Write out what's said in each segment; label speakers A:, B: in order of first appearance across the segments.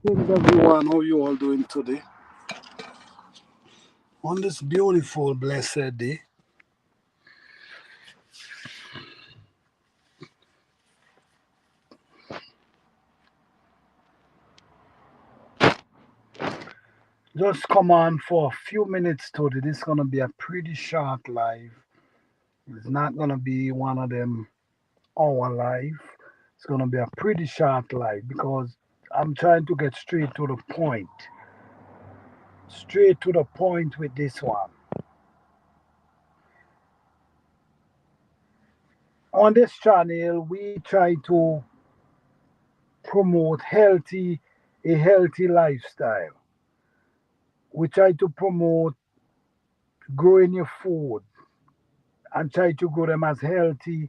A: Greetings, everyone. How you all doing today? On this beautiful, blessed day, just come on for a few minutes today. This is gonna be a pretty short live. It's not gonna be one of them hour live. It's gonna be a pretty short live because I'm trying to get straight to the point. Straight to the point with this one. On this channel, we try to promote a healthy lifestyle. We try to promote growing your food and try to grow them as healthy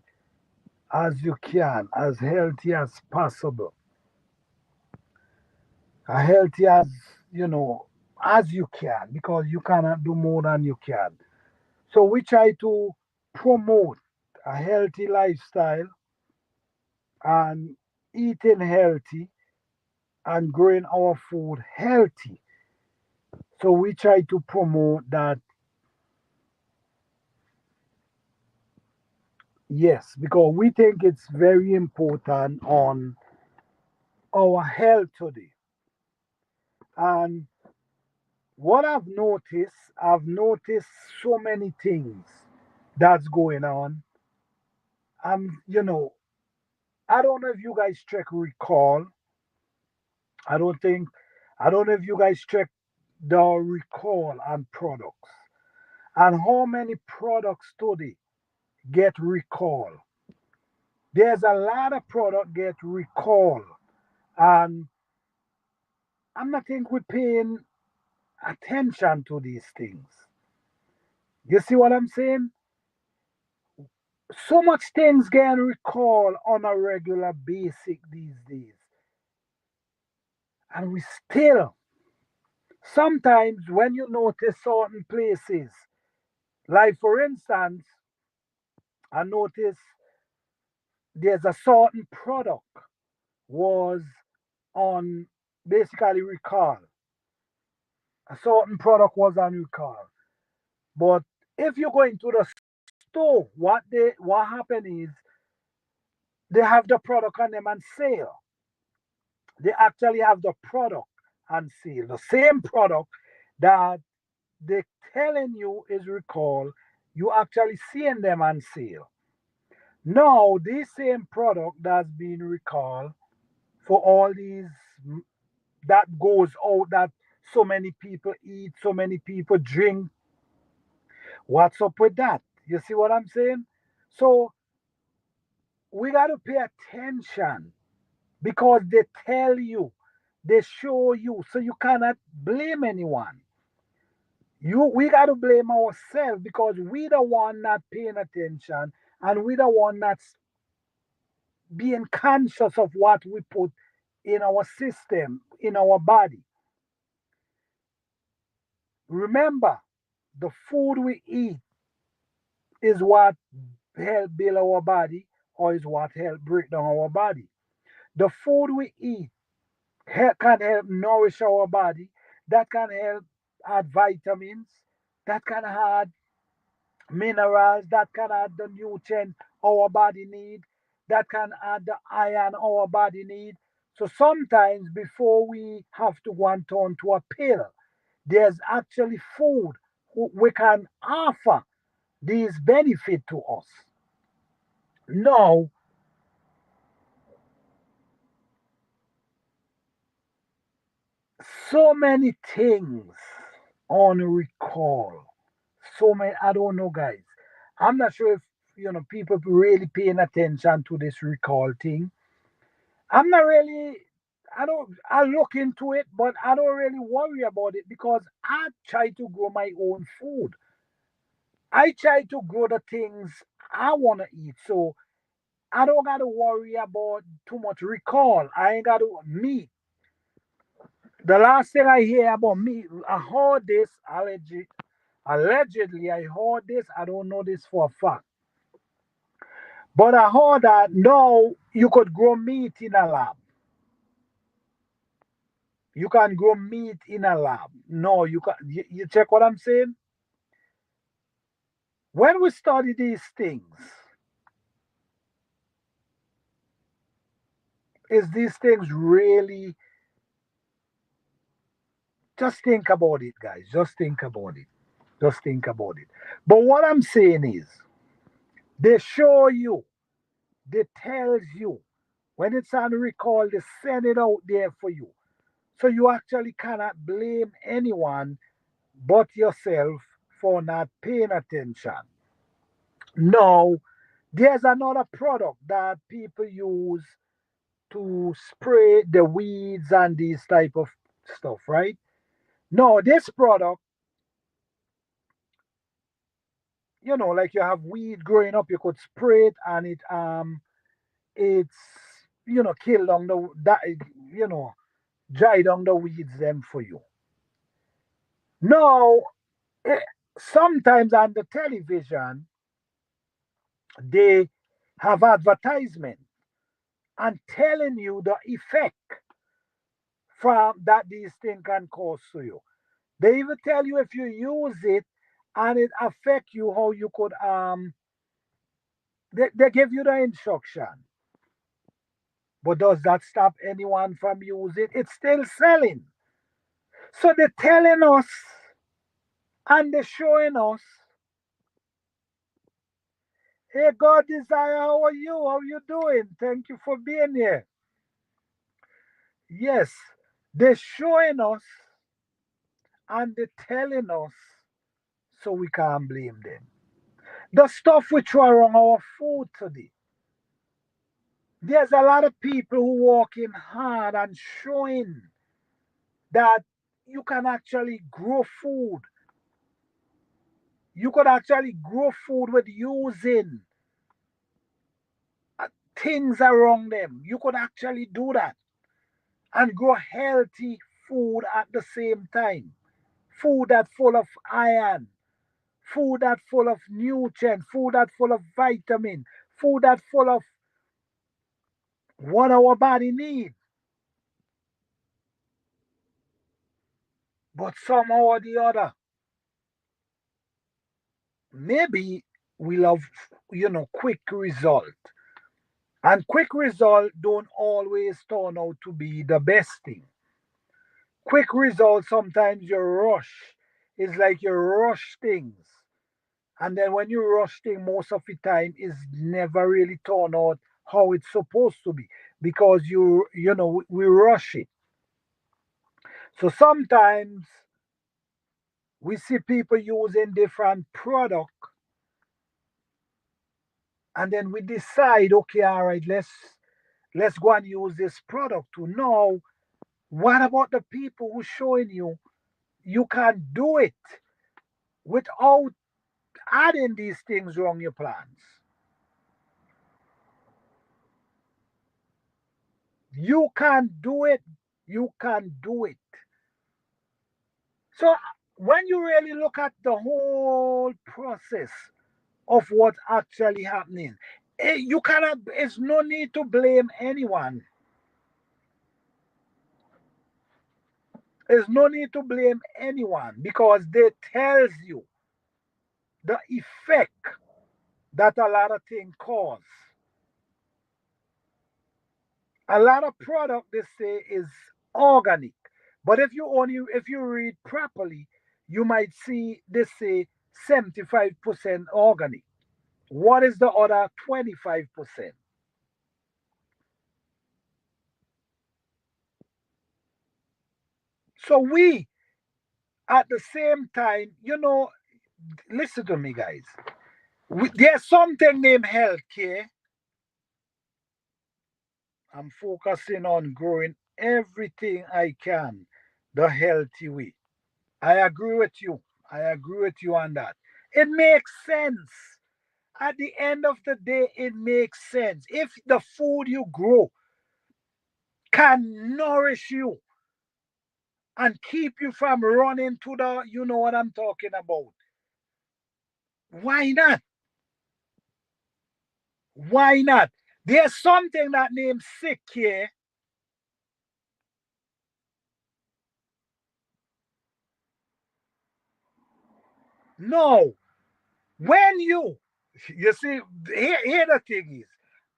A: as you can, as healthy as possible, as healthy you know as you can, because you cannot do more than you can. So we try to promote a healthy lifestyle and eating healthy and growing our food healthy. So we try to promote that, yes, because we think it's very important on our health today. And what I've noticed so many things that's going on. Um, you know, I don't know if you guys check recall. I don't think, I don't know if you guys check the recall on products and how many products today get recall. There's a lot of product get recall, and I'm not think we're paying attention to these things. You see what I'm saying? So much things get recall on a regular basic these days, and we still sometimes when you notice certain places, like for instance, I notice there's a certain product was on basically recall. A certain product was on recall, but if you go into the store, what happened is they have the product on them and sale. They actually have the product on sale. The same product that they're telling you is recall, you actually seeing them on sale. Now, this same product that's being recalled for all these that goes out that so many people eat, so many people drink. What's up with that? You see what I'm saying? So we got to pay attention because they tell you, they show you, so you cannot blame anyone. We got to blame ourselves because we the one not paying attention and we the one that's being conscious of what we put in our system, in our body. Remember, the food we eat is what help build our body or is what help break down our body. The food we eat can help nourish our body, that can help add vitamins, that can add minerals, that can add the nutrient our body need, that can add the iron our body need. So sometimes before we have to go and turn to a pill, there's actually food we can offer these benefit to us. Now, so many things on recall. So many, I don't know, guys. I'm not sure if people really paying attention to this recall thing. I'm not really. I look into it, but I don't really worry about it because I try to grow my own food. I try to grow the things I want to eat. So I don't got to worry about too much recall. I ain't got to meat. The last thing I hear about meat, I heard this allegedly. I heard this. I don't know this for a fact, but I heard that no, you could grow meat in a lab. You can grow meat in a lab. No, you can. You check what I'm saying? When we study these things, is these things really, just think about it, guys. Just think about it. Just think about it. But what I'm saying is, they show you, they tells you, when it's on recall, they send it out there for you. So you actually cannot blame anyone but yourself for not paying attention. Now, there's another product that people use to spray the weeds and these type of stuff, right? No, this product, like you have weed growing up, you could spray it and it's kill down you know dry down the weeds them for you. Now, eh, sometimes on the television they have advertisement and telling you the effect from that these things can cause to you. They even tell you if you use it and it affect you, how you could they give you the instruction. But does that stop anyone from using it? It's still selling. So they're telling us and they're showing us, hey God desire, how are you? How you doing? Thank you for being here. Yes, they're showing us and they're telling us so we can't blame them. The stuff we throw on our food today. There's a lot of people who working hard and showing that you can actually grow food. You could actually grow food with using uh, things around them. You could actually do that and grow healthy food at the same time. Food that full of iron, food that full of nutrient, food that full of vitamin, food that full of what our body need. But somehow or the other, maybe we love, quick result. And quick result don't always turn out to be the best thing. Quick result, sometimes you rush. It's like you rush things. And then when you rush things, most of the time is never really turn out how it's supposed to be. Because we rush it. So sometimes we see people using different product and then we decide, okay, all right, let's go and use this product to know what about the people who showing you can do it without adding these things wrong your plans. You can do it. You can do it. So when you really look at the whole process of what's actually happening, you cannot. There's no need to blame anyone. There's no need to blame anyone because they tells you the effect that a lot of things cause. A lot of product they say is organic, but if you read properly, you might see they say 75% organic. What is the other 25%? So we, at the same time, listen to me, guys. There's something named healthcare. I'm focusing on growing everything I can the healthy way. I agree with you. I agree with you on that. It makes sense. At the end of the day, it makes sense. If the food you grow can nourish you and keep you from running to you know what I'm talking about, why not? Why not? There's something that named sick here No, when you see, here the thing is,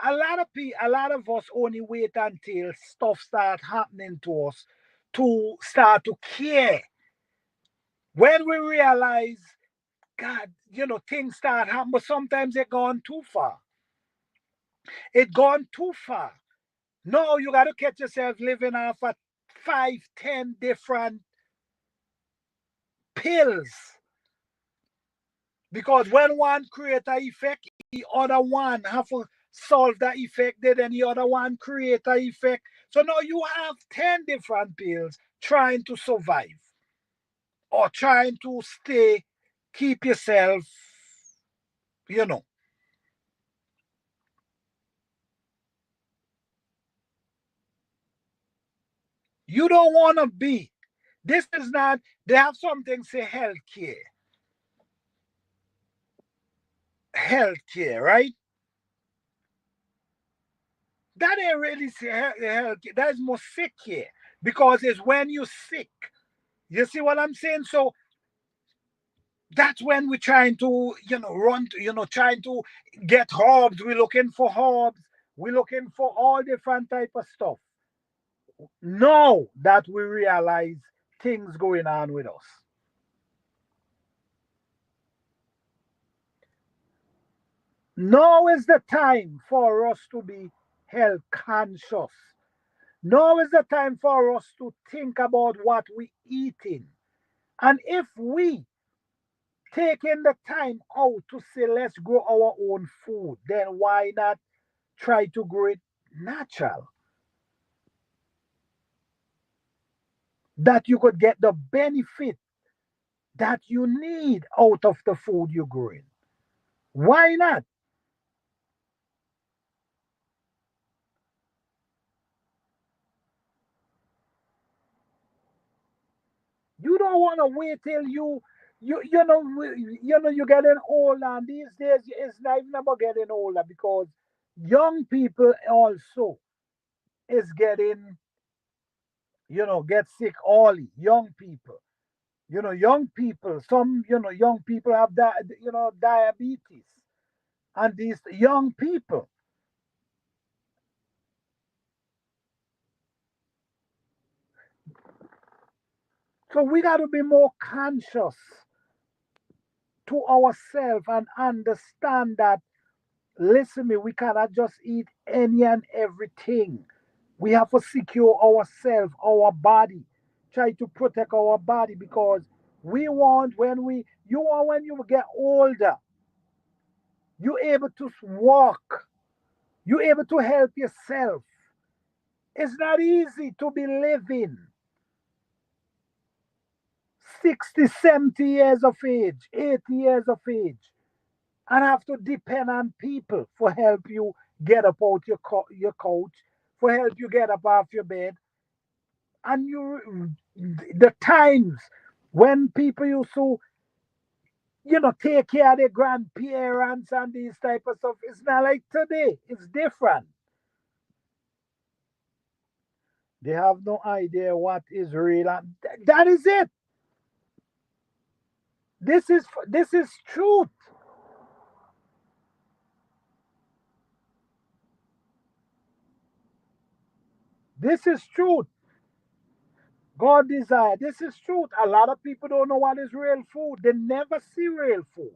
A: a lot of us only wait until stuff start happening to us to start to care. When we realize, God, things start happening, but sometimes it gone too far. It gone too far. No, you got to catch yourself living off of 5, 10 different pills. Because when one create a effect, the other one have to solve that effect, then the other one create a effect. So now you have 10 different pills trying to survive or trying to stay, keep yourself, you know. You don't want to be. This is not, they have something say healthcare. Healthcare, right? That ain't really say healthcare. That is more sick care because it's when you're sick. You see what I'm saying? So that's when we're trying to, run, trying to get herbs. We're looking for herbs. We're looking for all different type of stuff. Now that we realize things going on with us. Now is the time for us to be health conscious. Now is the time for us to think about what we eating. And if we taking the time out to say let's grow our own food, then why not try to grow it natural? That you could get the benefit that you need out of the food you're growing. Why not? You don't want to wait till you're getting older. And these days it's not even about getting older because young people also is getting get sick early. Young people, young people. Some young people have diabetes, and these young people. So we got to be more conscious to ourselves and understand that, listen me, we cannot just eat any and everything. We have to secure ourselves, our body, try to protect our body because we want when you get older, you're able to walk, you're able to help yourself. It's not easy to be living 60, 70 years of age, 80 years of age and have to depend on people for help you get up out your couch, for help you get up off your bed. And the times when people used to, take care of their grandparents and these type of stuff, it's not like today. It's different. They have no idea what is real, and that is it. This is truth. This is truth. God desire. This is truth. A lot of people don't know what is real food. They never see real food.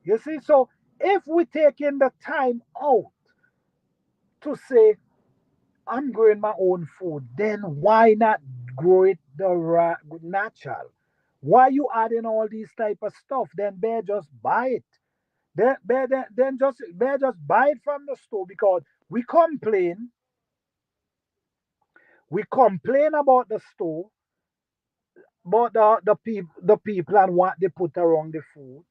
A: You see, so if we take in the time out to say, I'm growing my own food, then why not grow it the natural? Why you adding all these type of stuff? Then better just buy it. Then just buy it from the store because we complain about the store, about the people and what they put around the food.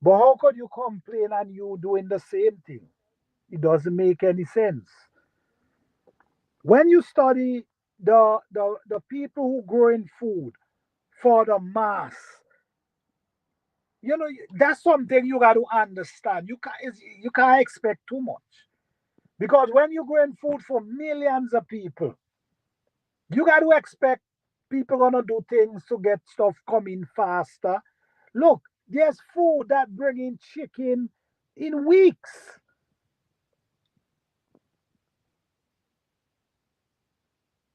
A: But how could you complain and you doing the same thing? It doesn't make any sense. When you study the people who grow in food for the mass, that's something you got to understand. You can't expect too much because when you grow in food for millions of people, you got to expect people gonna do things to get stuff coming faster. Look, There's food that bring in chicken in weeks.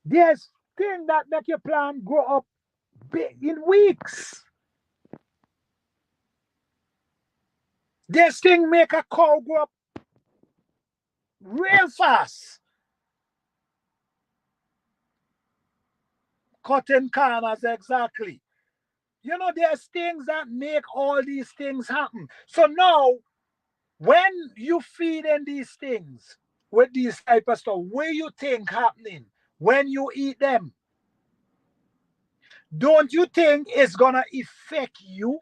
A: There's thing that make your plant grow up big in weeks. There's thing make a cow grow up real fast. Cotton corners, exactly. There's things that make all these things happen. So now, when you feed in these things with these type of stuff, what you think happening when you eat them? Don't you think it's gonna affect you?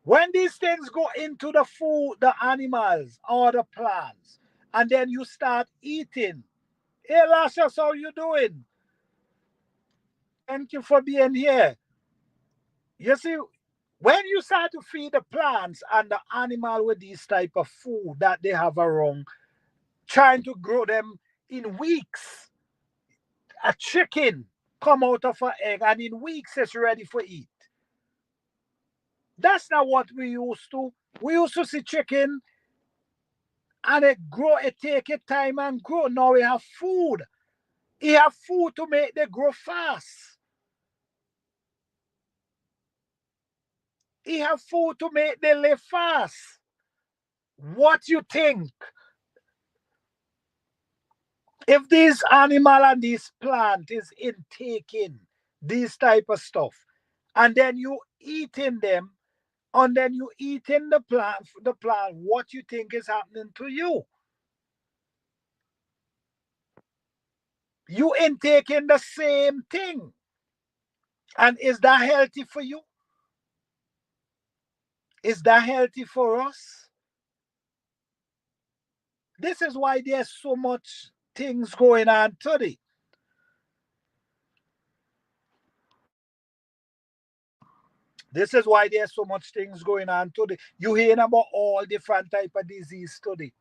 A: When these things go into the food, the animals or the plants, and then you start eating. Hey Lashes, how you doing? Thank you for being here. You see, when you start to feed the plants and the animal with these type of food that they have around, trying to grow them in weeks, a chicken come out of an egg and in weeks it's ready for eat. That's not what we used to. We used to see chicken and it grow, it take it time and grow. Now we have food. You have food to make them grow fast. You have food to make them live fast. What you think? If this animal and this plant is intaking this type of stuff, and then you eating them, and then you eating the plant, what you think is happening to you? You intaking the same thing. And is that healthy for you? Is that healthy for us? This is why there's so much things going on today. This is why there's so much things going on today. You hearing about all different type of disease today.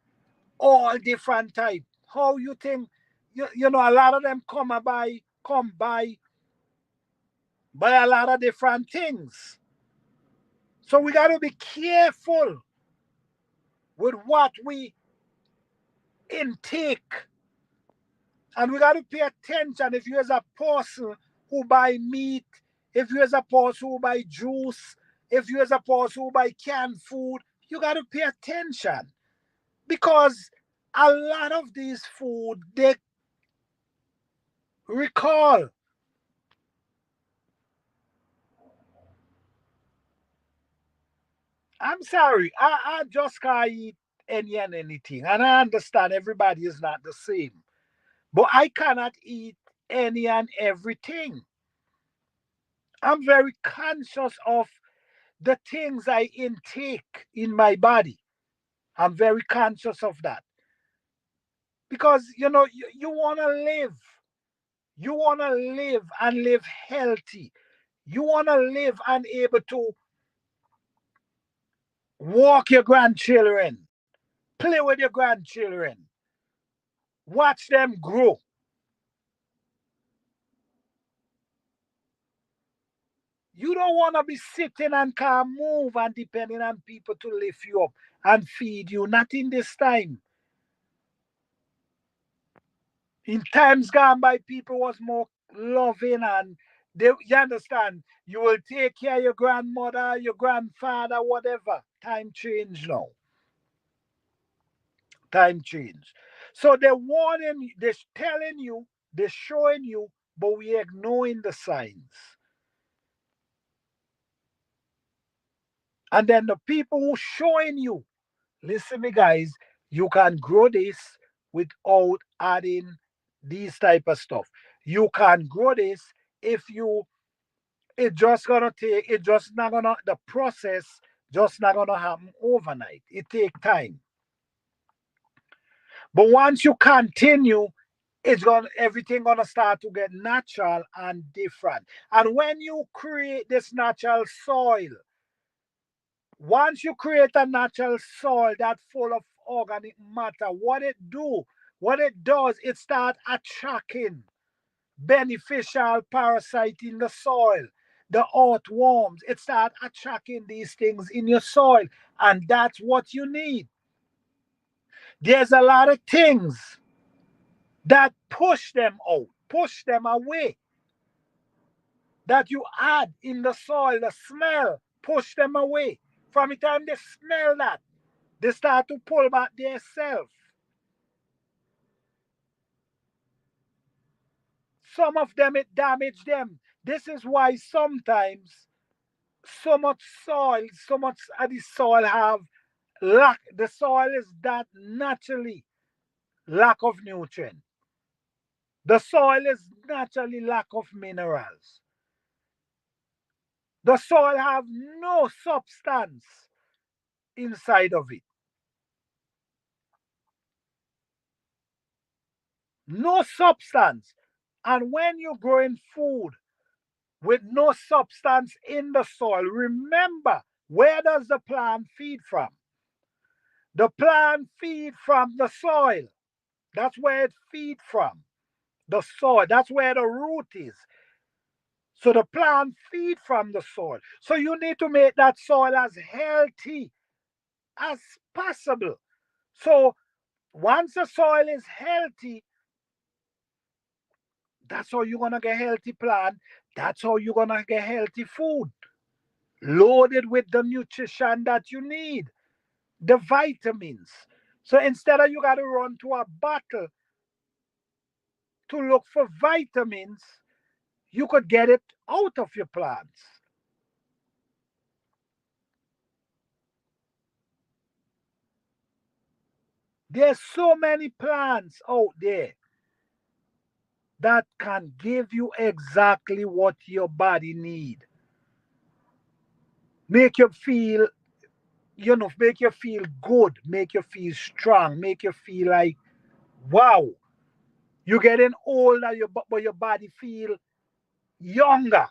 A: All different type. How you think a lot of them come by a lot of different things. So we got to be careful with what we intake. And we got to pay attention if you as a person who buy meat, if you as a person who buy juice, if you as a person who buy canned food, you got to pay attention. Because a lot of these food, they recall. I'm sorry, I just can't eat any and anything. And I understand everybody is not the same. But I cannot eat any and everything. I'm very conscious of the things I intake in my body. I'm very conscious of that. Because, you want to live. You want to live and live healthy. You want to live and able to walk your grandchildren, play with your grandchildren, watch them grow. You don't want to be sitting and can't move and depending on people to lift you up and feed you. Not in this time. In times gone by, people was more loving and you understand. You will take care of your grandmother, your grandfather, whatever. Time change now. Time change. So they're warning, they're telling you, they're showing you, but we're ignoring the signs. And then the people who showing you, listen me guys, you can grow this without adding these type of stuff. You can grow this if you it just gonna take it just not gonna the process just not gonna happen overnight. It take time. But once you continue, it's gonna everything gonna start to get natural and different. And when you create this natural soil, once you create a natural soil that's full of organic matter, what it does, it start attracting beneficial parasite in the soil. the earthworms. It start attracting these things in your soil, and that's what you need. There's a lot of things that push them out, push them away, that you add in the soil, the smell, push them away. From the time they smell that, they start to pull back their self. Some of them, it damage them. This is why sometimes so much soil, so much of the soil have lack. The soil is that naturally lack of nutrient. The soil is naturally lack of minerals. The soil have no substance inside of it. No substance. And when you're growing food with no substance in the soil, remember, where does the plant feed from? The plant feed from the soil. That's where it feed from. The soil. That's where the root is. So the plant feed from the soil. So you need to make that soil as healthy as possible. So once the soil is healthy, that's how you're gonna get healthy plant. That's how you're gonna get healthy food. Loaded with the nutrition that you need, the vitamins. So instead of you gotta run to a bottle to look for vitamins, you could get it out of your plants. There's so many plants out there that can give you exactly what your body need. Make you feel, make you feel good, make you feel strong, make you feel like, wow, you're getting older, but your body feel younger.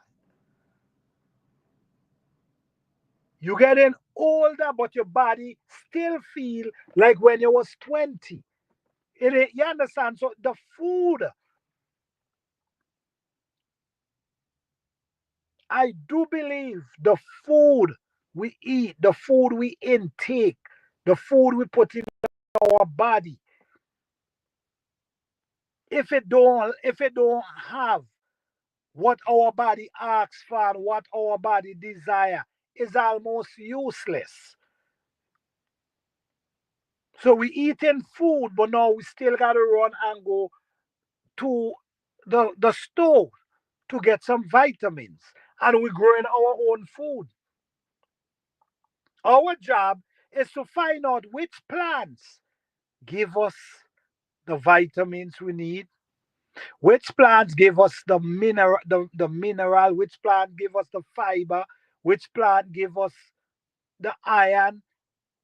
A: You're getting older, but your body still feel like when you was 20. You understand? So the food, I do believe the food we eat, the food we intake, the food we put in our body, if it don't have what our body asks for and what our body desire, is almost useless. So we eating food, but now we still gotta run and go to the store to get some vitamins. And we're growing our own food. Our job is to find out which plants give us the vitamins we need, which plants give us the mineral, which plant give us the fiber, which plant give us the iron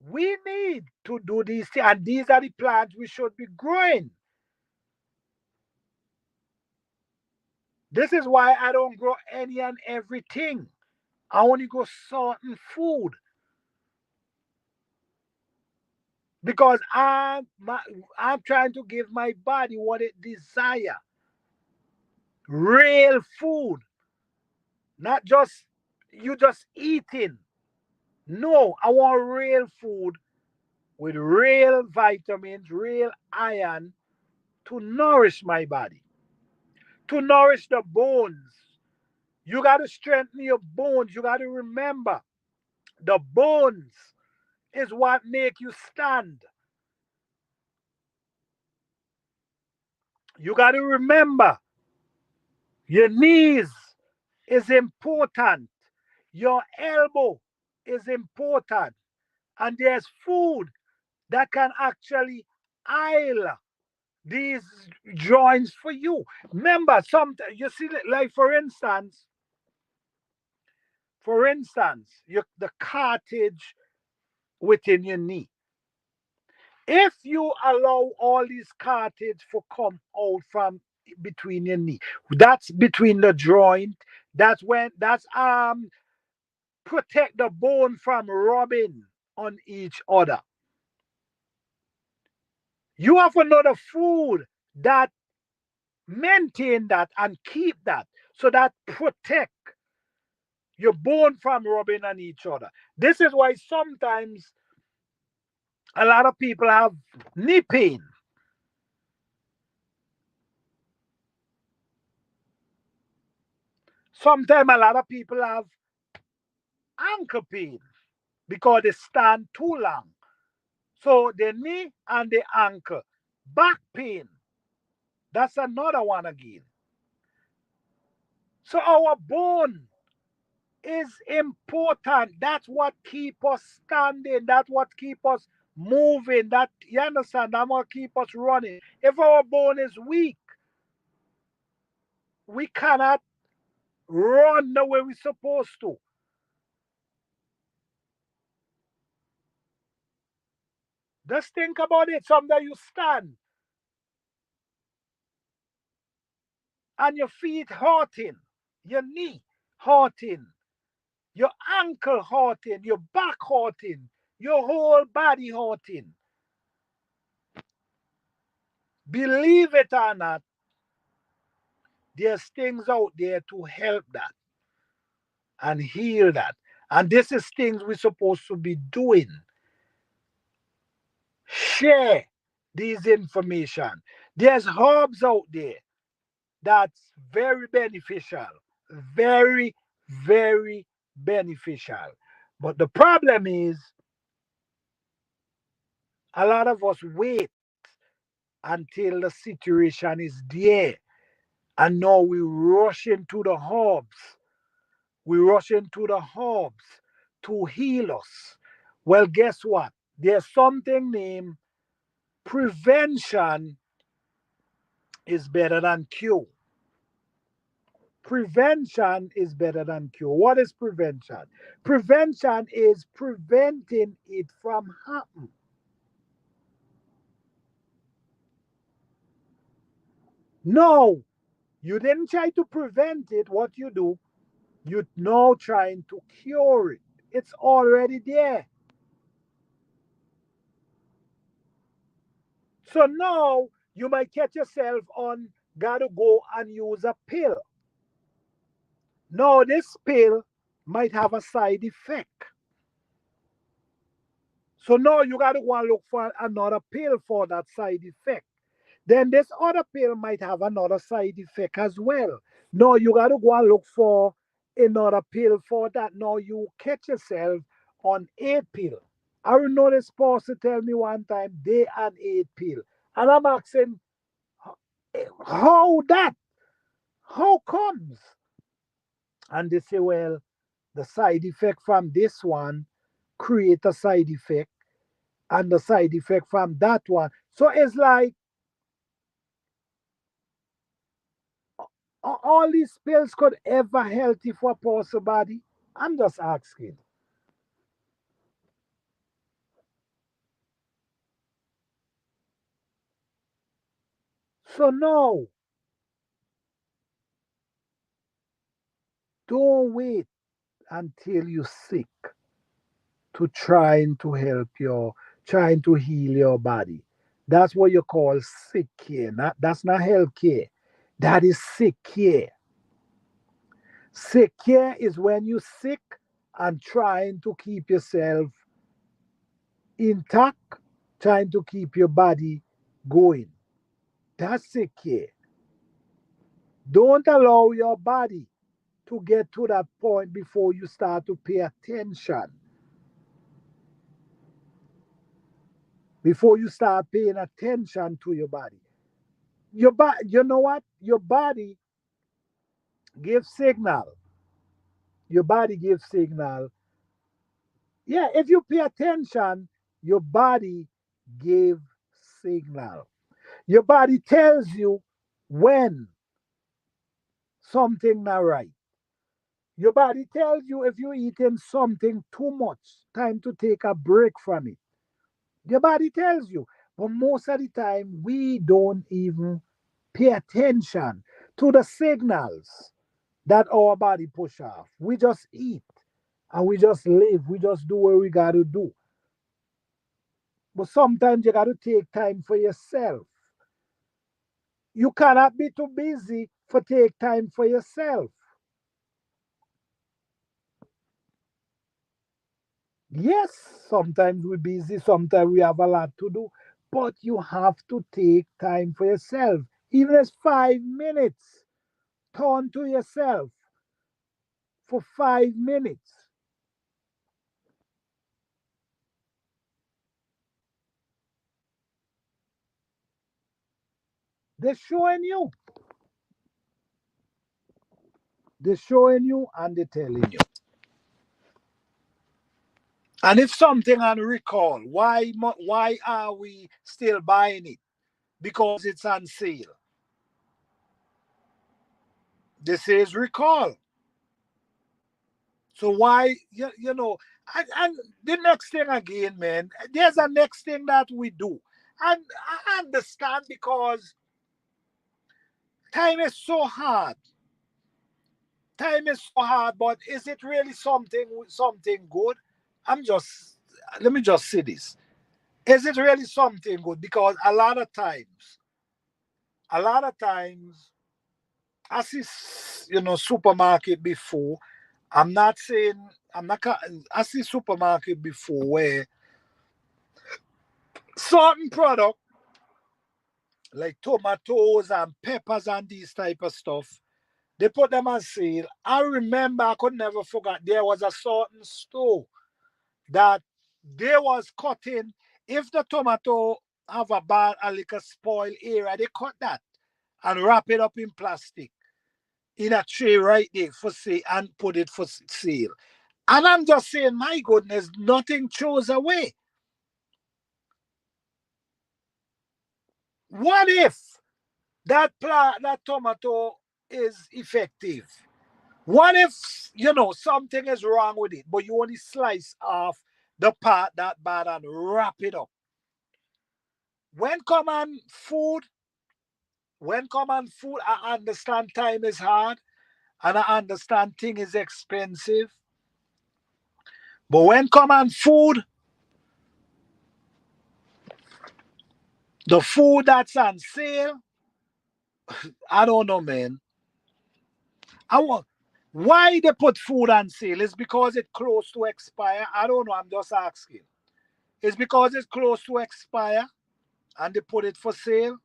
A: we need to do these things. And these are the plants we should be growing. This is why I don't grow any and everything. I only grow certain food because I'm trying to give my body what it desire. Real food, not just you just eating. No, I want real food with real vitamins, real iron to nourish my body, to nourish the bones. You got to strengthen your bones. You got to remember the bones is what make you stand. You got to remember your knees is important. Your elbow is important. And there's food that can actually heal these joints for you. Remember, you see, like for instance, the cartilage within your knee. If you allow all these cartilage to come out from between your knee, that's between the joint. That's protect the bone from rubbing on each other. You have another food that maintain that and keep that, so that protect You're born from rubbing on each other. This is why sometimes a lot of people have knee pain. Sometimes a lot of people have ankle pain because they stand too long. So the knee and the ankle. Back pain. That's another one again. So our bone is important. That's what keep us standing. That's what keep us moving. That you understand? That what keep us running. If our bone is weak, we cannot run the way we're supposed to. Just think about it. Someday you stand and your feet hurting, your knee hurting, your ankle hurting, your back hurting, your whole body hurting. Believe it or not, there's things out there to help that and heal that. And this is things we're supposed to be doing. Share these information. There's herbs out there that's very beneficial. Very, very beneficial. But the problem is a lot of us wait until the situation is there. And now we rush into the herbs. We rush into the herbs to heal us. Well, guess what? There's something named prevention is better than cure. Prevention is better than cure. What is prevention? Prevention is preventing it from happening. No, you didn't try to prevent it. What you do, you're now trying to cure it. It's already there. So now you might catch yourself on gotta go and use a pill. Now this pill might have a side effect. So now you gotta go and look for another pill for that side effect. Then this other pill might have another side effect as well. No, you got to go and look for another pill for that. No, you catch yourself on a pill. I remember this person tell me one time they had eight pill. And I'm asking, how that? How comes? And they say, well, the side effect from this one create a side effect and the side effect from that one. So it's like all these pills could ever healthy for a person's body? I'm just asking. So no, don't wait until you're sick to trying to help your, trying to heal your body. That's what you call sick care. That's not health care. That is sick care. Sick care is when you're sick and trying to keep yourself intact, trying to keep your body going. That's sick care. Don't allow your body to get to that point before you start to pay attention. Before you start paying attention to your body. Your body, you know what? Your body gives signal. Your body gives signal. Yeah, if you pay attention, your body give signal. Your body tells you when something not right. Your body tells you if you're eating something too much, time to take a break from it. Your body tells you. But most of the time, we don't even pay attention to the signals that our body push off. We just eat and we just live. We just do what we got to do. But sometimes you got to take time for yourself. You cannot be too busy for take time for yourself. Yes, sometimes we're busy, sometimes we have a lot to do, but you have to take time for yourself. Even as 5 minutes, turn to yourself for 5 minutes. They're showing you, they're showing you, and they're telling you. And if something on recall, why are we still buying it? Because it's on sale. This is recall. So why and the next thing again, man, there's a next thing that we do. And I understand because time is so hard. Time is so hard, but is it really something good? I'm just Let me just say this. Is it really something good? Because a lot of times I see supermarket before. I'm not saying I'm not ca- I see supermarket before where certain product like tomatoes and peppers and these type of stuff, they put them on sale. I remember I could never forget there was a certain store that they was cutting. If the tomato have a little spoil area, they cut that and wrap it up in plastic in a tray right there for sale and put it for sale. And I'm just saying, my goodness, nothing throws away. What if that tomato is effective? What if something is wrong with it, but you only slice off the part that bad and wrap it up? When common food, I understand time is hard and I understand thing is expensive. But when common food, the food that's on sale, I don't know, man. I want why they put food on sale? Is because it's close to expire? I don't know. I'm just asking. It's because it's close to expire and they put it for sale.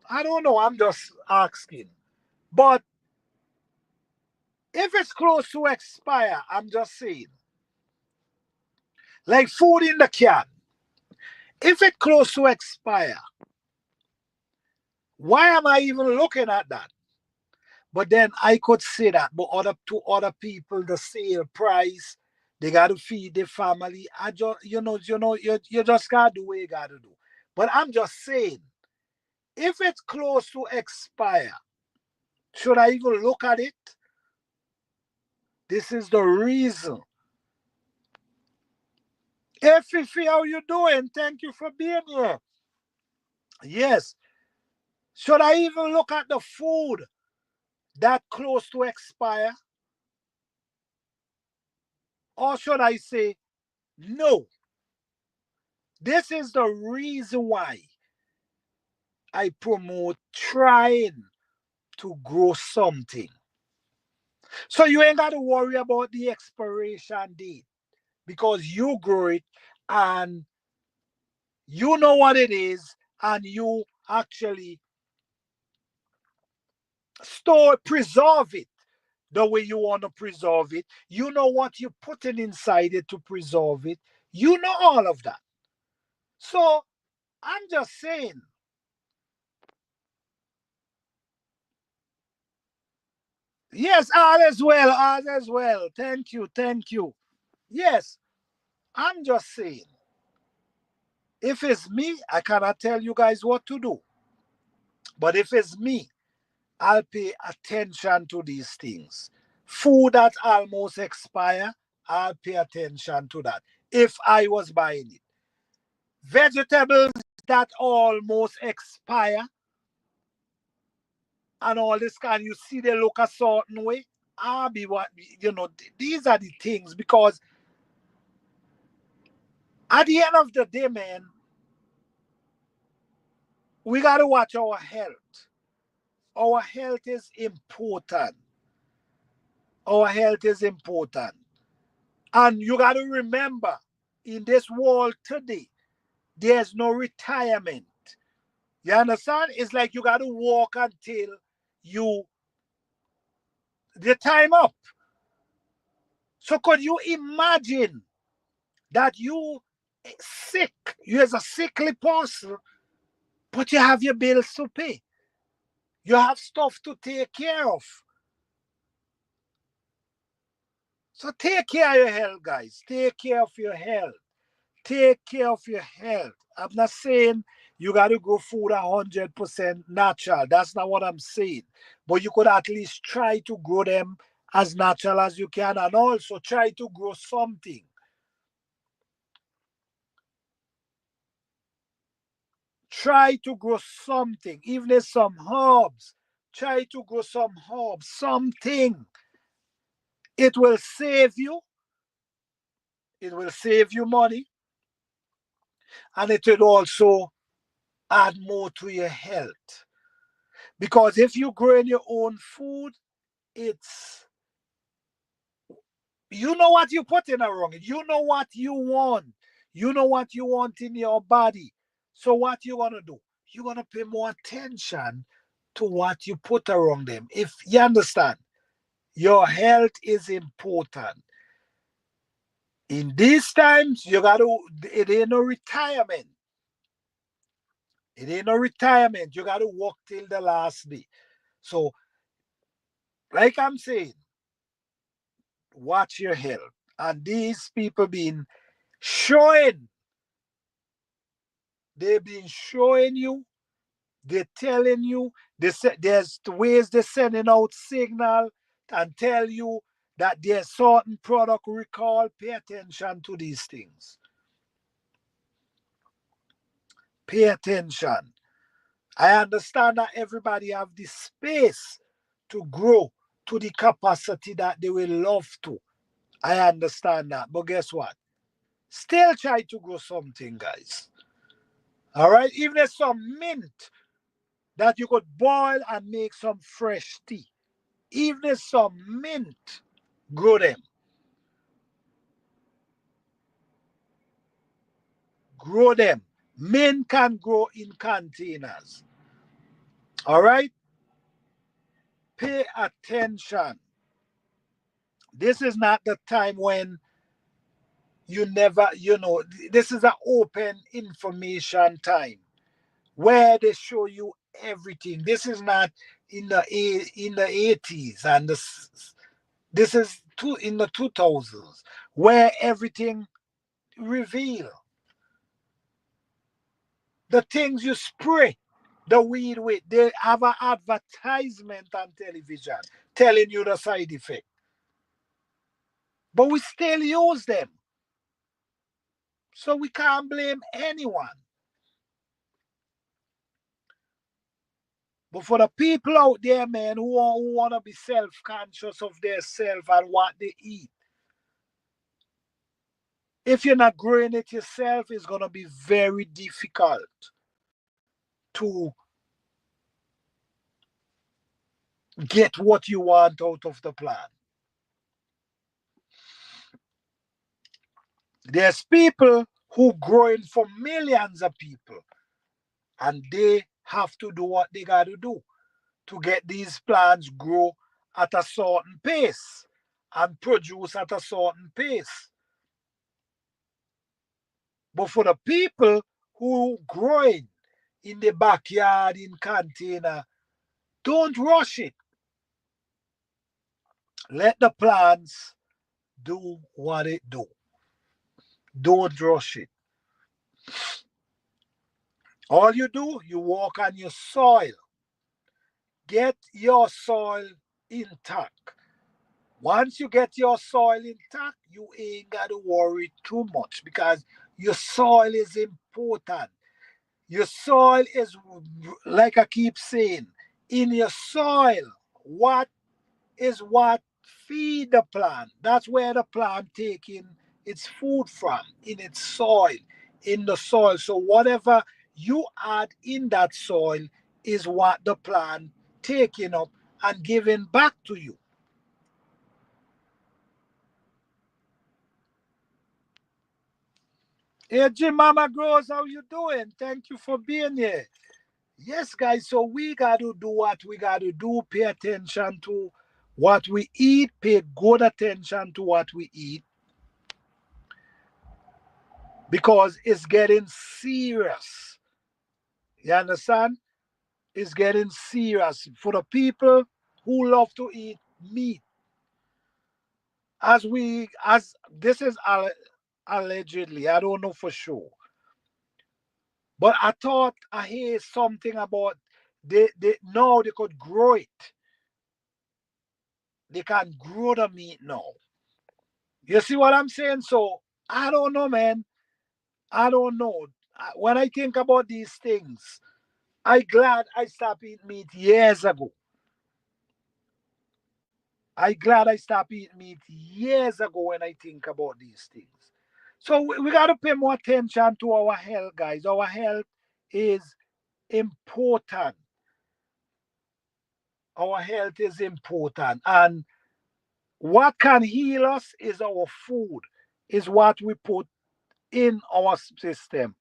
A: I don't know. I'm just asking. But if it's close to expire, I'm just saying, like food in the can, if it's close to expire, why am I even looking at that? But then I could say that, but other people, the sale price, they got to feed their family. I just, you just gotta do what you gotta do. But I'm just saying, if it's close to expire, should I even look at it? This is the reason. Hey, Fifi, how you doing? Thank you for being here. Yes. Should I even look at the food that close to expire? Or should I say no? This is the reason why I promote trying to grow something. So you ain't got to worry about the expiration date because you grow it and you know what it is and you actually preserve it the way you want to preserve it. You know what you're putting inside it to preserve it. You know all of that. So I'm just saying, yes, all as well, all as well. Thank you, thank you. Yes, I'm just saying, if it's me, I cannot tell you guys what to do. But if it's me, I'll pay attention to these things. Food that almost expire, I'll pay attention to that. If I was buying it. Vegetables that almost expire and all this kind, you see they look a certain way. I'll be what these are the things because at the end of the day, man, we gotta watch our health. Our health is important. Our health is important. And you got to remember, in this world today, there's no retirement. You understand? It's like you got to walk until you the time up. So could you imagine that you sick, you as a sickly person, but you have your bills to pay. You have stuff to take care of. So take care of your health, guys. Take care of your health. Take care of your health. I'm not saying you got to grow food 100% natural. That's not what I'm saying. But you could at least try to grow them as natural as you can, and also try to grow something. Try to grow something, even if some herbs. Try to grow some herbs, something. It will save you. It will save you money, and it will also add more to your health. Because if you grow in your own food, it's you know what you put in around it. You know what you want. You know what you want in your body. So what you gonna do? You're gonna pay more attention to what you put around them. If you understand, your health is important. In these times, you gotta it ain't no retirement. It ain't no retirement. You gotta work till the last day. So, like I'm saying, watch your health. And these people been showing, they've been showing you, they're telling you, there's ways they're sending out signal and tell you that there's certain product recall. Pay attention to these things. Pay attention. I understand that everybody have the space to grow to the capacity that they will love to. I understand that. But guess what? Still try to grow something, guys. All right? Even if some mint that you could boil and make some fresh tea. Even if some mint, grow them. Grow them. Mint can grow in containers. All right? Pay attention. This is not the time when you never, this is an open information time where they show you everything. This is not in the 80s and this is in the 2000s where everything reveal the things you spray the weed with. They have an advertisement on television telling you the side effect, but we still use them, so we can't blame anyone. But for the people out there, man, who want to be self-conscious of their self and what they eat, if you're not growing it yourself, it's going to be very difficult to get what you want out of the plant. There's people who growing for millions of people, and they have to do what they got to do to get these plants grow at a certain pace and produce at a certain pace. But for the people who growing in the backyard in container, don't rush it. Let the plants do what it do. Don't rush it. All you do, you walk on your soil. Get your soil intact. Once you get your soil intact, you ain't got to worry too much because your soil is important. Your soil is, like I keep saying, in your soil, what is what feed the plant. That's where the plant taking its food from, in its soil, in the soil. So whatever you add in that soil is what the plant taking up and giving back to you. Hey, Jim Mama Grows, how you doing? Thank you for being here. Yes, guys, so we got to do what we got to do. Pay attention to what we eat. Pay good attention to what we eat because it's getting serious. You understand? It's getting serious for the people who love to eat meat. As this is allegedly, I don't know for sure, but I thought I heard something about they now they could grow it. They can grow the meat now. You see what I'm saying? So I don't know, man. I don't know. When I think about these things, I glad I stopped eating meat years ago. I glad I stopped eating meat years ago when I think about these things. So we got to pay more attention to our health, guys. Our health is important. Our health is important. And what can heal us is our food, is what we put in our system.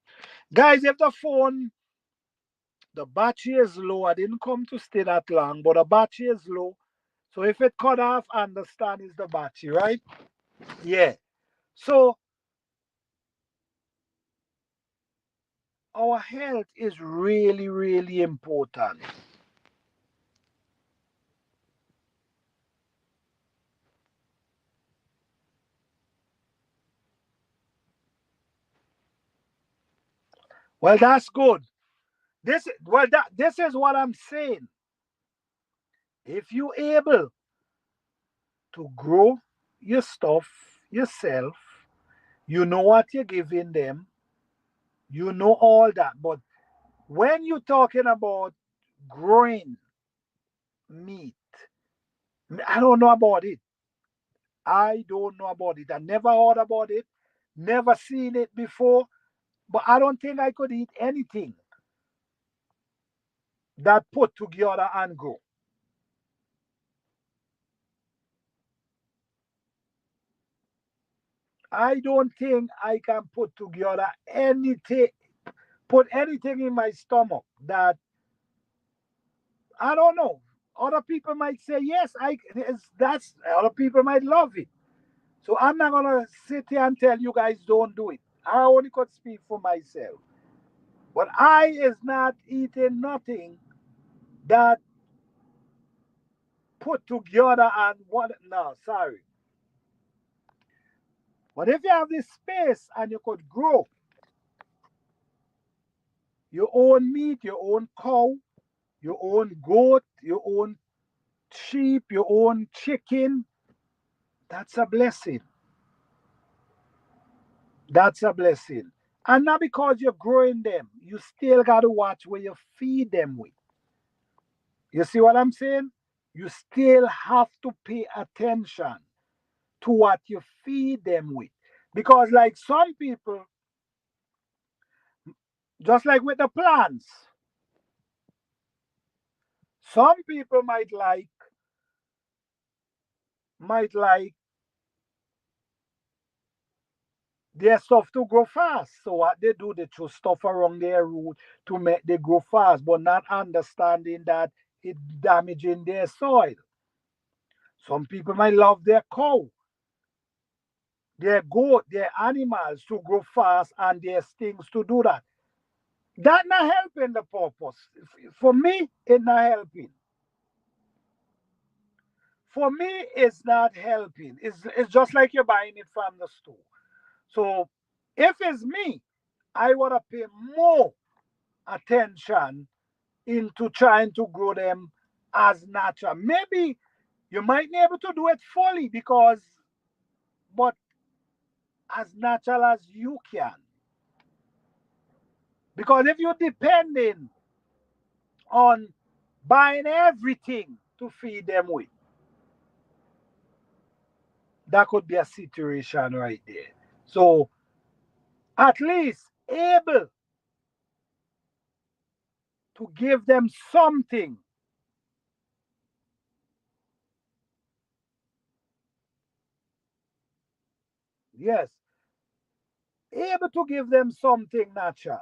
A: Guys, if the phone, the battery is low, I didn't come to stay that long, but the battery is low. So if it cut off, understand it's the battery, right? Yeah. So our health is really, really important. Well, that's good. This is what I'm saying. If you're able to grow your stuff yourself, you know what you're giving them, you know all that. But when you're talking about growing meat, I don't know about it. I don't know about it. I never heard about it, never seen it before. But I don't think I could eat anything that put together and grow. I don't think I can put together anything, put anything in my stomach that I don't know. Other people might say yes. That's other people might love it. So I'm not gonna sit here and tell you guys don't do it. I only could speak for myself. But I is not eating nothing that put together and what. No, sorry. But if you have this space and you could grow your own meat, your own cow, your own goat, your own sheep, your own chicken, that's a blessing. That's a blessing. And not because you're growing them, you still got to watch where you feed them with. You see what I'm saying? You still have to pay attention to what you feed them with. Because, like some people, just like with the plants, some people might like their stuff to grow fast. So what they do, they throw stuff around their root to make they grow fast, but not understanding that it damaging their soil. Some people might love their cow, their goat, their animals to grow fast, and there's things to do that. That not helping the purpose. For me, it not helping. For me, it's not helping. It's just like you're buying it from the store. So if it's me, I want to pay more attention into trying to grow them as natural. Maybe you might be able to do it fully but as natural as you can. Because if you're depending on buying everything to feed them with, that could be a situation right there. So at least able to give them something. Yes, able to give them something natural.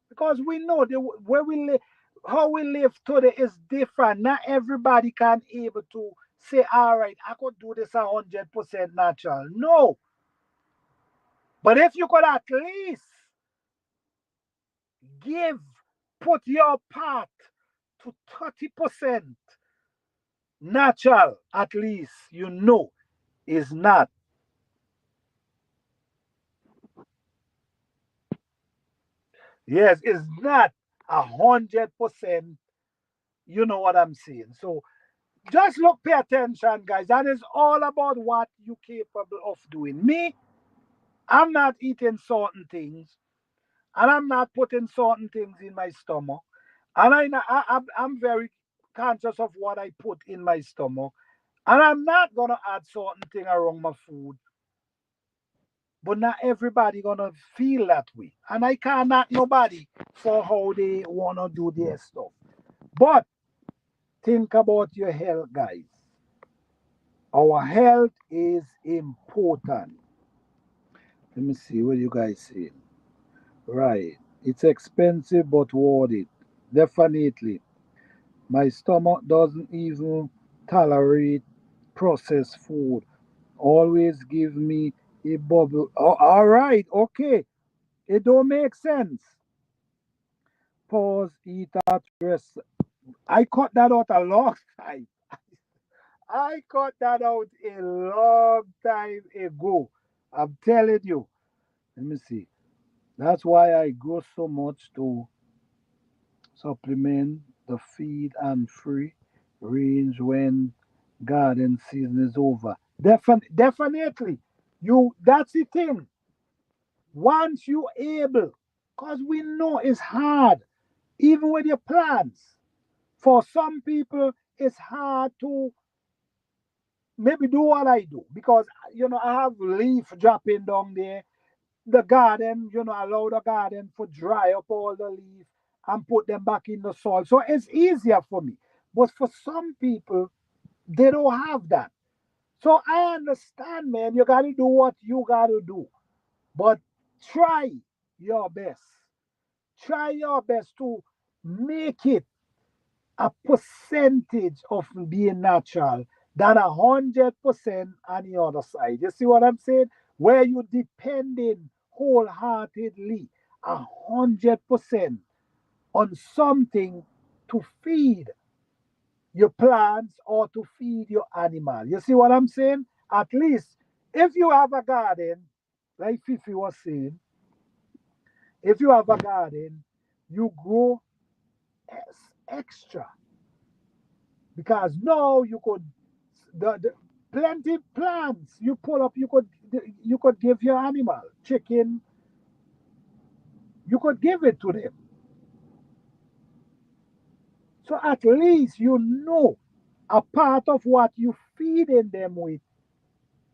A: Because we know the where we live, how we live today is different. Not everybody can able to say, all right, I could do this 100% natural. No. But if you could at least give, put your part to 30% natural, at least you know is not. Yes, it's not 100%. You know what I'm saying? So just look, pay attention, guys. And it's all about what you capable of doing. Me, I'm not eating certain things, and I'm not putting certain things in my stomach. And I'm very conscious of what I put in my stomach. And I'm not gonna add certain thing around my food. But not everybody gonna feel that way. And I can't knock nobody for how they wanna do their stuff. But think about your health, guys. Our health is important. Let me see what you guys say. Right. It's expensive but worth it. Definitely. My stomach doesn't even tolerate processed food. Always give me a bubble. Oh, all right. Okay. It don't make sense. Pause, eat at rest. I cut that out a long time. I cut that out a long time ago. I'm telling you. Let me see. That's why I grow so much to supplement the feed and free range when garden season is over. Definitely. That's the thing. Once you able, because we know it's hard, even with your plants. For some people, it's hard to maybe do what I do because I have leaf dropping down there. The garden, allow the garden to dry up all the leaf and put them back in the soil. So it's easier for me. But for some people, they don't have that. So I understand, man. You got to do what you got to do. But try your best. Try your best to make it a percentage of being natural than 100% on the other side. You see what I'm saying? Where you depending wholeheartedly 100% on something to feed your plants or to feed your animal. You see what I'm saying? At least if you have a garden, like Fifi was saying, if you have a garden, you grow extra because now you could the plenty plants you pull up you could give your animal chicken, you could give it to them, so at least a part of what you feeding them with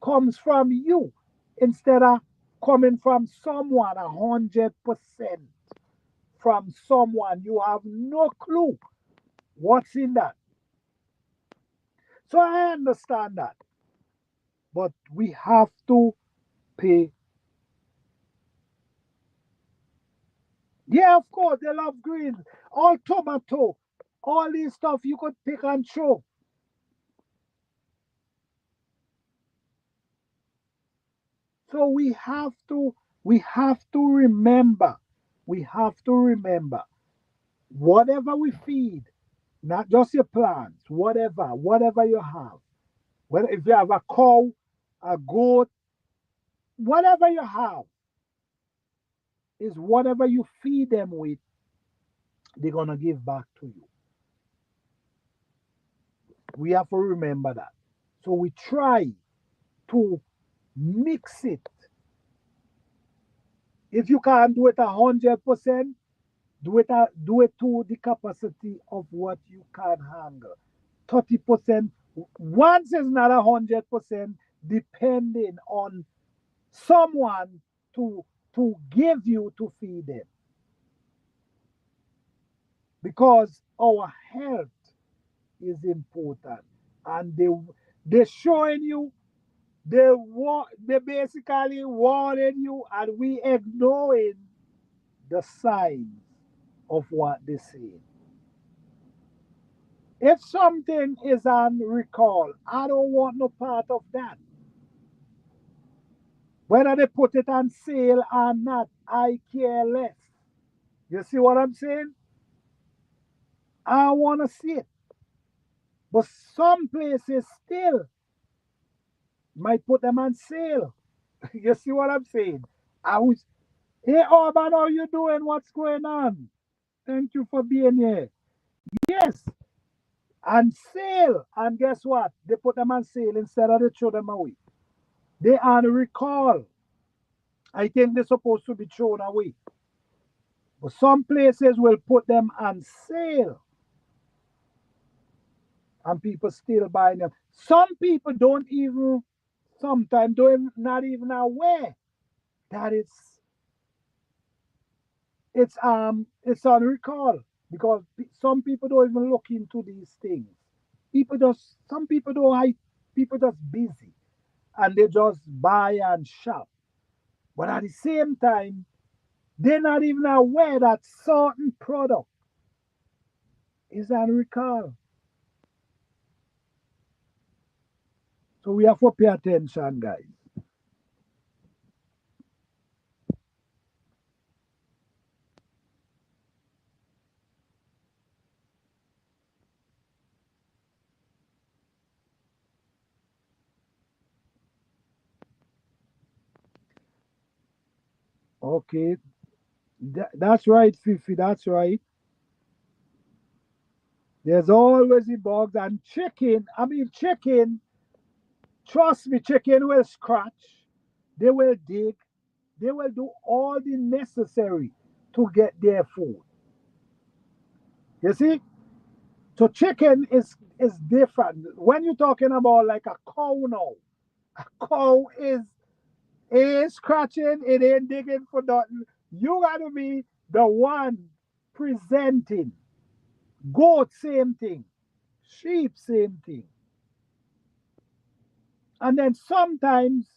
A: comes from you instead of coming from someone 100% from someone you have no clue what's in that. So I understand that, but we have to pay. Yeah, of course, they love greens. All tomato, all this stuff you could pick and throw. So we have to remember, whatever we feed, not just your plants, whatever you have. Whether if you have a cow, a goat, whatever you have, is whatever you feed them with, they're gonna give back to you. We have to remember that. So we try to mix it. If you can't do it 100%, do it to the capacity of what you can handle. 30%. Once is not 100%, depending on someone to give you to feed them. Because our health is important. And they're showing you They basically warning you, and we ignoring the signs of what they say. If something is on recall, I don't want no part of that. Whether they put it on sale or not, I care less. You see what I'm saying? I want to see it. But some places still might put them on sale. You see what I'm saying? I was, hey, Urban, how you doing? What's going on? Thank you for being here. Yes, on sale. And guess what? They put them on sale instead of they throw them away. They are on recall. I think they're supposed to be thrown away. But some places will put them on sale and people still buying them. Some people don't even, sometimes don't not even aware that it's on recall because some people don't even look into these things. People just some people don't like people just busy and they just buy and shop. But at the same time, they're not even aware that certain product is on recall. So we have to pay attention, guys. Okay, that's right, Fifi. That's right. There's always the bugs and chicken. I mean, chicken. Trust me, chicken will scratch. They will dig. They will do all the necessary to get their food. You see? So chicken is different. When you're talking about like a cow now, cow is scratching, it ain't digging for nothing. You gotta be the one presenting. Goat, same thing. Sheep, same thing. And then sometimes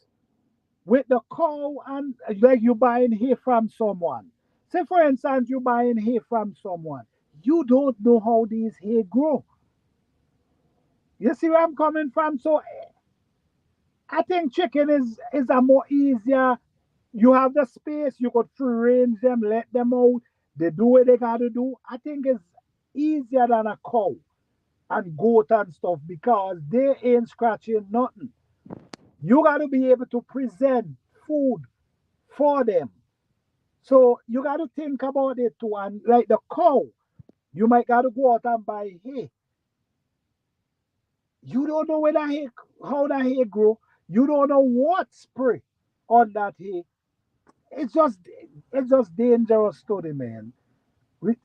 A: with the cow and like you buying hay from someone. Say for instance you buying hay from someone. You don't know how these hay grow. You see where I'm coming from? So I think chicken is a more easier. You have the space, you could free range them, let them out. They do what they gotta do. I think it's easier than a cow and goat and stuff because they ain't scratching nothing. You gotta be able to present food for them. So you got to think about it too. And like the cow, you might got to go out and buy hay. You don't know where that hay, how that hay grow. You don't know what spray on that hay. It's just dangerous study, man.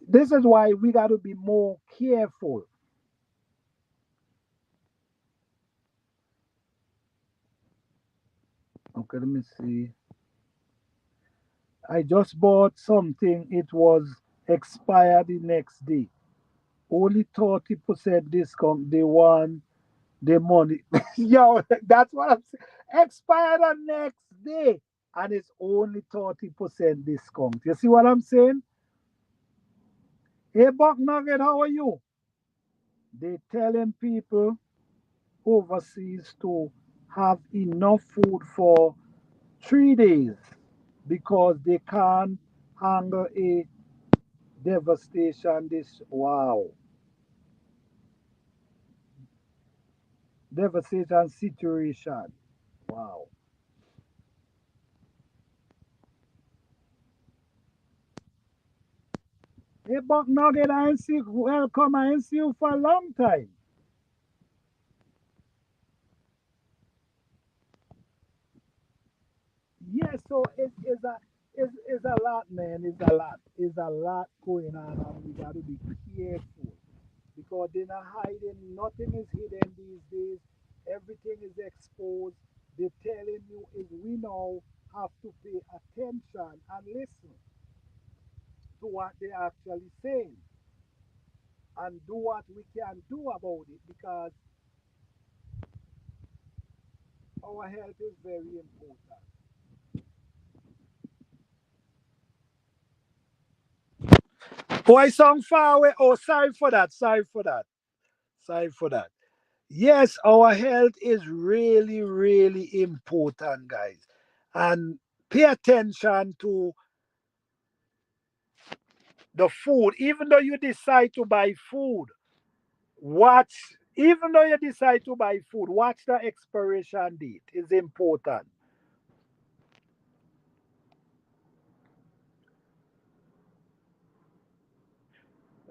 A: This is why we got to be more careful. Okay, let me see. I just bought something. It was expired the next day. Only 30% discount. They want the money. Yo, that's what I'm saying. Expire the next day. And it's only 30% discount. You see what I'm saying? Hey, Buck Nugget, how are you? They telling people overseas to have enough food for 3 days because they can't handle a devastation this wow. Devastation situation. Wow. Hey, Buck Nugget, I ain't see welcome. I ain't see you for a long time. Yes, so it's a lot, man. It's a lot. It's a lot going on, and we got to be careful because they're not hiding. Nothing is hidden these days. Everything is exposed. They're telling you is we now have to pay attention and listen to what they're actually saying and do what we can do about it because our health is very important. Oh, I sound far away. Oh, sorry for that. Sorry for that. Sorry for that. Yes, our health is really, really important, guys. And pay attention to the food. Even though you decide to buy food, watch, even though you decide to buy food, watch the expiration date. It's important.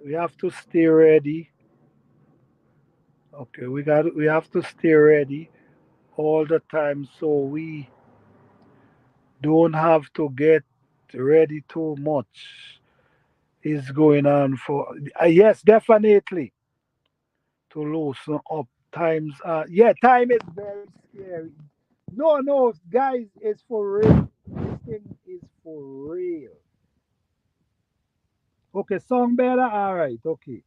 A: We have to stay ready. Okay, we have to stay ready all the time so we don't have to get ready too much is going on for yes, definitely to loosen up times yeah, time is very scary. No, guys, it's for real. This thing is for real. Okay, song better. All right, okay.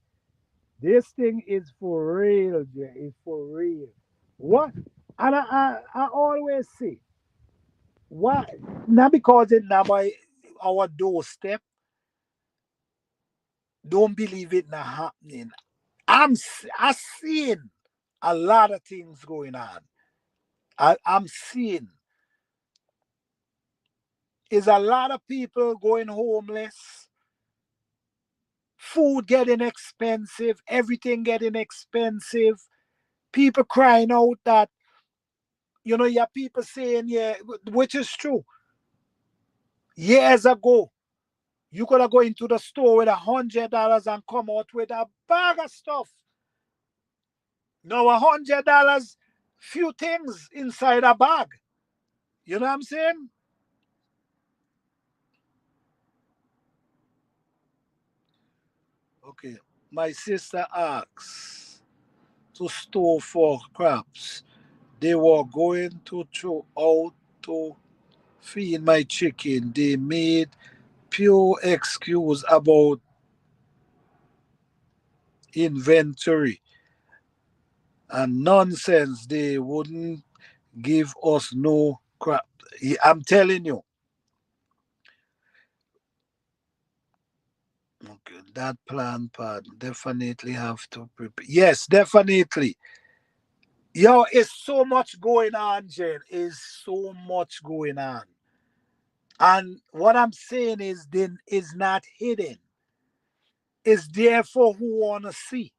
A: This thing is for real, Jay. It's for real. What? And I always say, why? Not because it's not by our doorstep. Don't believe it not happening. I seen a lot of things going on. I'm seeing is a lot of people going homeless, food getting expensive, everything getting expensive, people crying out that, you have people saying, yeah, which is true. Years ago, you could have go into the store with $100 and come out with a bag of stuff. Now $100, few things inside a bag. You know what I'm saying? Okay. My sister asks to store for crops. They were going to throw out to feed my chicken. They made pure excuse about inventory and nonsense. They wouldn't give us no crap. I'm telling you. Okay, that plan part definitely have to prepare. Yes, definitely. Yo, it's so much going on, Jen. Is so much going on. And what I'm saying is then is not hidden. It's there for who wanna see.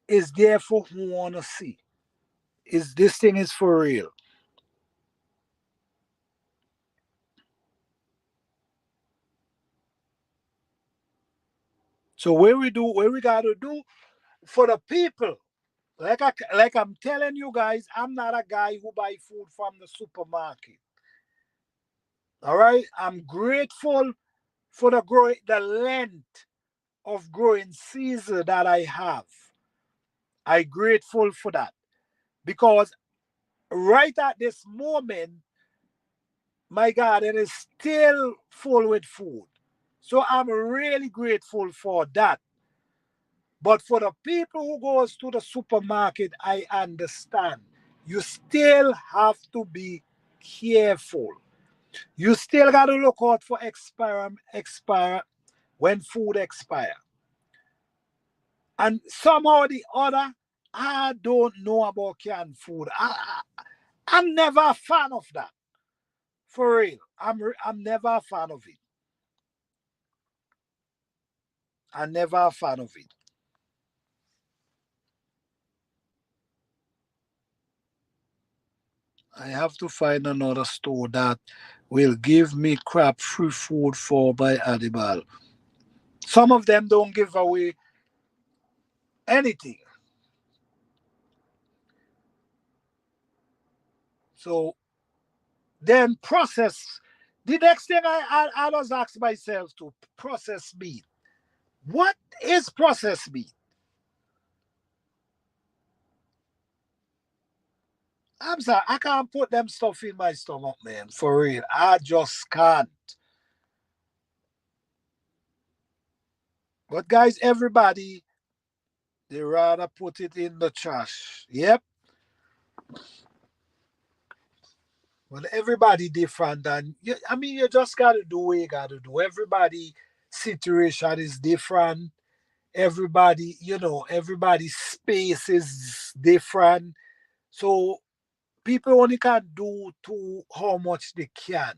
A: It's there for who wanna see. Is this thing is for real. So where we gotta do for the people. Like I'm telling you guys, I'm not a guy who buy food from the supermarket. All right, I'm grateful for the length of growing season that I have. I grateful for that because right at this moment, my garden is still full with food. So I'm really grateful for that. But for the people who goes to the supermarket, I understand. You still have to be careful. You still got to look out for expire when food expire. And somehow or the other, I don't know about canned food. I'm never a fan of that. For real. I'm never a fan of it. I'm never a fan of it. I have to find another store that will give me crap free food for my animal. Some of them don't give away anything. So then process. The next thing I was ask myself to process meat. What is processed meat? I'm sorry, I can't put them stuff in my stomach, man. For real. I just can't. But guys, everybody, they rather put it in the trash. Yep. Well, everybody different, and I mean, you just gotta do what you gotta do. Everybody situation is different. Everybody, everybody's space is different. So people only can do to how much they can.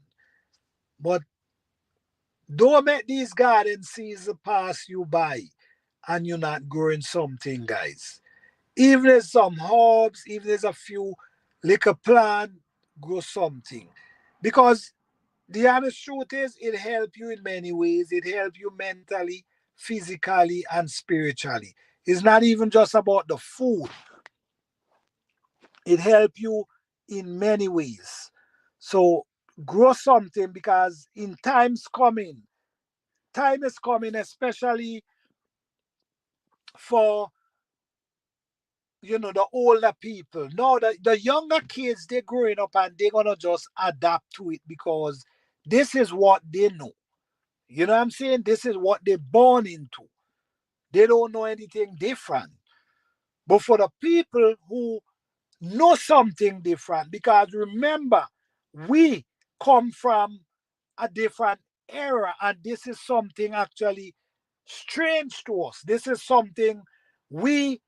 A: But don't make these garden seasons pass you by and you're not growing something, guys. Even there's some herbs, even there's a few little plant, grow something. Because the honest truth is it helps you in many ways. It helps you mentally, physically, and spiritually. It's not even just about the food. It helps you in many ways. So grow something because in time is coming, especially for the older people. No, the younger kids, they're growing up and they're gonna just adapt to it because this is what they know. You know what I'm saying? This is what they're born into. They don't know anything different. But for the people who know something different, because remember, we come from a different era, and this is something actually strange to us. This is something we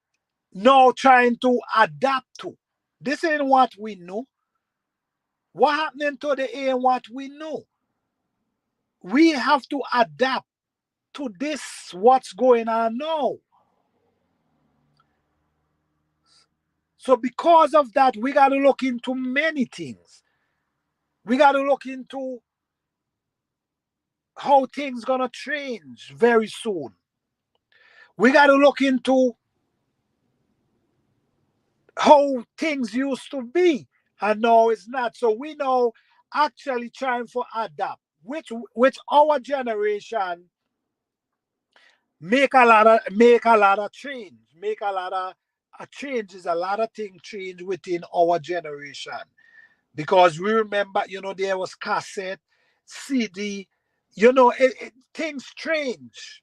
A: now trying to adapt to. This ain't what we know. What happening today ain't what we know. We have to adapt to this, what's going on now. So because of that, we got to look into many things. We got to look into how things gonna change very soon. We got to look into how things used to be and now it's not. So we know actually trying for adapt, which our generation make a lot of change, make a lot of changes, a lot of things change within our generation. Because we remember, there was cassette, CD, things change.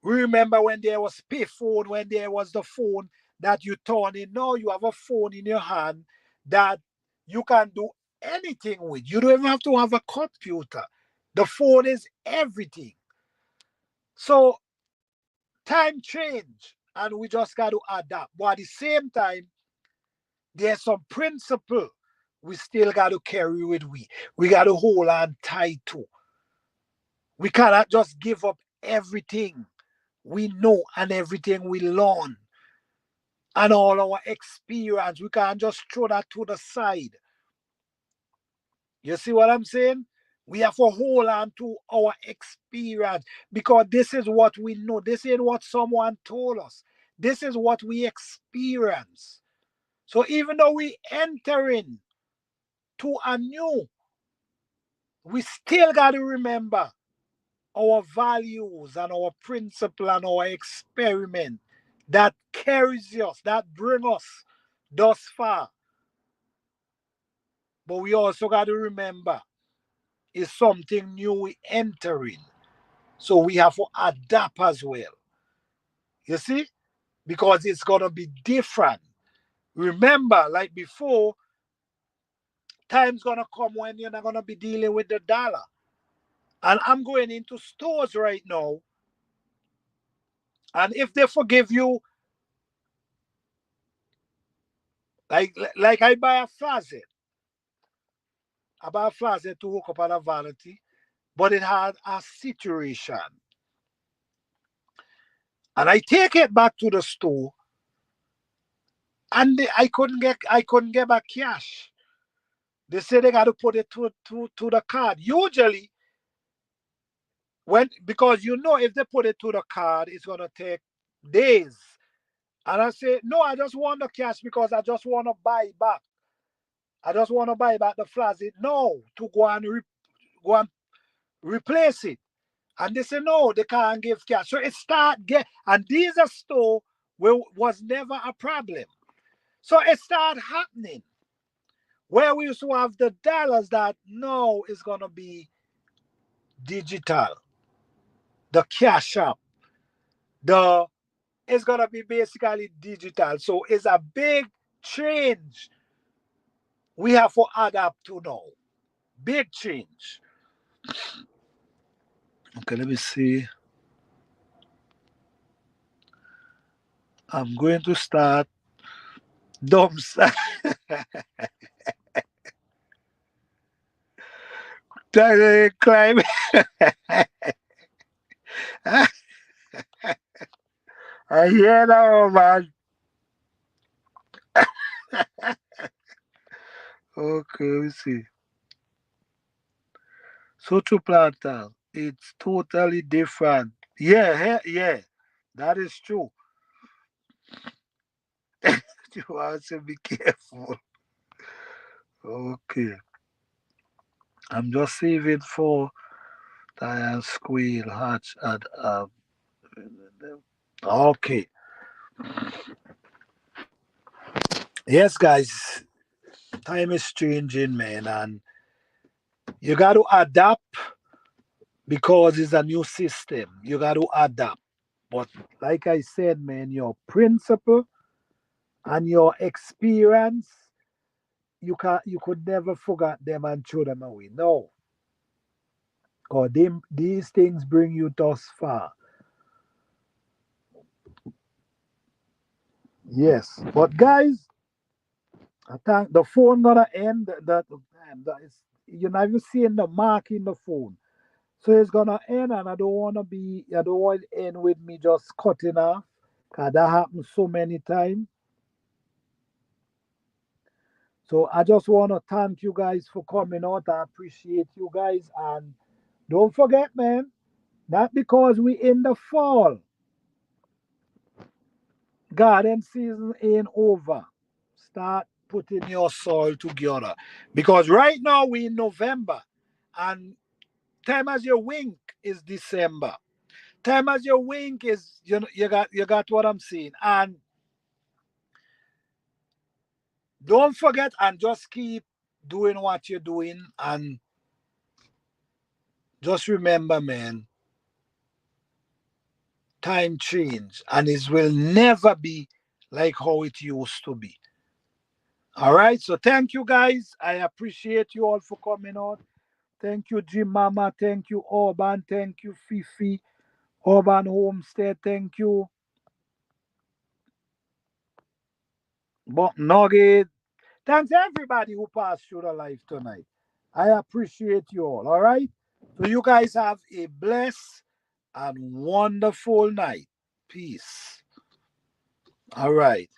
A: We remember when there was pay phone, when there was the phone that you turn in. Now you have a phone in your hand that you can do anything with. You don't even have to have a computer. The phone is everything. So time change and we just got to adapt. But at the same time, there's some principle we still got to carry with we. We got to hold on tight to. We cannot just give up everything we know and everything we learn and all our experience. We can't just throw that to the side. You see what I'm saying? We have to hold on to our experience because this is what we know. This ain't what someone told us. This is what we experience. So even though we entering to a new, we still got to remember our values and our principle and our experiment that carries us, that bring us thus far. But we also got to remember it's something new we entering. So we have to adapt as well. You see? Because it's gonna be different. Remember, like before, time's gonna come when you're not gonna be dealing with the dollar. And I'm going into stores right now. And if they forgive you, like I buy a faucet. I buy a faucet to hook up on a vanity, but it had a situation. And I take it back to the store and I couldn't get back cash. They say they got to put it to the card. Usually, because if they put it to the card, it's gonna take days. And I say, no, I just want the cash because I just want to buy back. I just want to buy back the flask. No, to go and replace it. And they say no, they can't give cash. So it start get and these are store where was never a problem. So it start happening where we used to have the dollars that now is gonna be digital, the cash app, the it's gonna be basically digital. So it's a big change we have to adapt to now. Big change. Okay, let me see. I'm going to start dumpster climb. I hear that, man. Okay, let me see. Social plantain, it's totally different. Yeah, yeah, that is true. You have to be careful. Okay, I'm just saving for Diane Squeal Hatch and okay. Yes, guys, time is changing, man, and you got to adapt because it's a new system. You got to adapt. But like I said, man, your principle and your experience, you could never forget them and throw them away. No, because these things bring you thus far. Yes, but guys, I think the phone gonna end. That is, you're not even seeing the mark in the phone, so it's gonna end, and I don't want it end with me just cutting off, cause that happens so many times. So I just want to thank you guys for coming out. I appreciate you guys, and don't forget, man, not because we in the fall, garden season ain't over. Start putting your soil together. Because right now we in November and time as you wink is December. Time as you wink is you got what I'm saying. And don't forget and just keep doing what you're doing and just remember, man, time change and it will never be like how it used to be. All right. So thank you guys. I appreciate you all for coming out. Thank you, Jim Mama. Thank you, Orban. Thank you, Fifi. Urban Homestead. Thank you, Buck Nugget. Thanks everybody who passed through the life tonight. I appreciate you all. All right. So you guys have a blessed and wonderful night. Peace. All right.